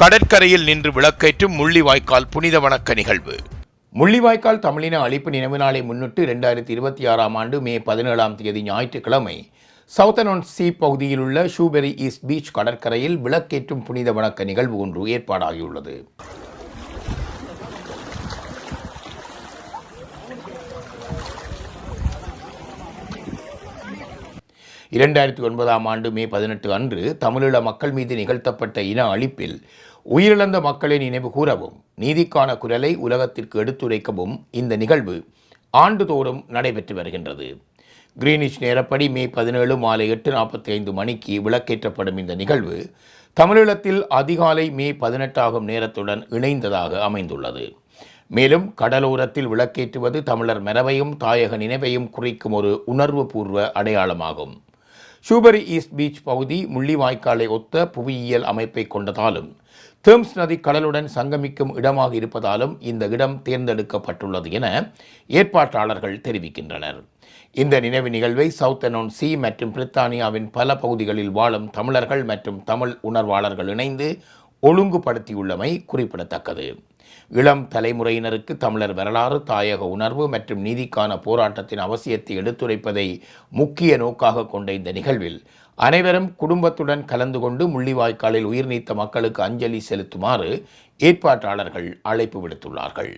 கடற்கரையில் நின்று விளக்கேற்றும் முள்ளிவாய்க்கால் புனித வணக்க நிகழ்வு. முள்ளிவாய்க்கால் தமிழின அழிப்பு நினைவு நாளை முன்னிட்டு 2026 ஆண்டு மே 17 ஞாயிற்றுக்கிழமை சவுத்தர்ன்-ஆன்-சீ பகுதியில் உள்ள ஷூபெரி ஈஸ்ட் பீச் கடற்கரையில் விளக்கேற்றும் புனித வணக்க நிகழ்வு ஒன்று ஏற்பாடாகியுள்ளது. ஆண்டு மே 18 அன்று தமிழீழ மக்கள் மீது நிகழ்த்தப்பட்ட இன அழிப்பில் உயிரிழந்த மக்களை நினைவு கூறவும் நீதிக்கான குரலை உலகத்திற்கு எடுத்துரைக்கவும் இந்த நிகழ்வு ஆண்டுதோறும் நடைபெற்று வருகின்றது. கிரீனிச் நேரப்படி மே 17 மாலை 8:45 மணிக்கு விளக்கேற்றப்படும் இந்த நிகழ்வு தமிழீழத்தில் அதிகாலை மே 18 ஆகும் நேரத்துடன் இணைந்ததாக அமைந்துள்ளது. மேலும் கடலோரத்தில் விளக்கேற்றுவது தமிழர் மரபையும் தாயக நினைவையும் குறிக்கும் ஒரு உணர்வுபூர்வ அடையாளமாகும். ஷூபெரி ஈஸ்ட் பீச் பகுதி முள்ளிவாய்க்காலை ஒத்த புவியியல் அமைப்பை கொண்டதாலும் தேம்ஸ் நதி கடலுடன் சங்கமிக்கும் இடமாக இருப்பதாலும் இந்த இடம் தேர்ந்தெடுக்கப்பட்டுள்ளது என ஏற்பாட்டாளர்கள் தெரிவிக்கின்றனர். இந்த நினைவு நிகழ்வை சவுத்தர்ன்-ஆன்-சீ மற்றும் பிரித்தானியாவின் பல பகுதிகளில் வாழும் தமிழர்கள் மற்றும் தமிழ் உணர்வாளர்கள் இணைந்து ஒழுங்குபடுத்தியுள்ளமை குறிப்பிடத்தக்கது. இளம் தலைமுறையினருக்கு தமிழர் வரலாறு, தாயக உணர்வு மற்றும் நீதிக்கான போராட்டத்தின் அவசியத்தை எடுத்துரைப்பதை முக்கிய நோக்காக கொண்ட இந்த நிகழ்வில் அனைவரும் குடும்பத்துடன் கலந்து கொண்டு முள்ளிவாய்க்காலில் உயிர் நீத்த மக்களுக்கு அஞ்சலி செலுத்துமாறு ஏற்பாட்டாளர்கள் அழைப்பு விடுத்துள்ளார்கள்.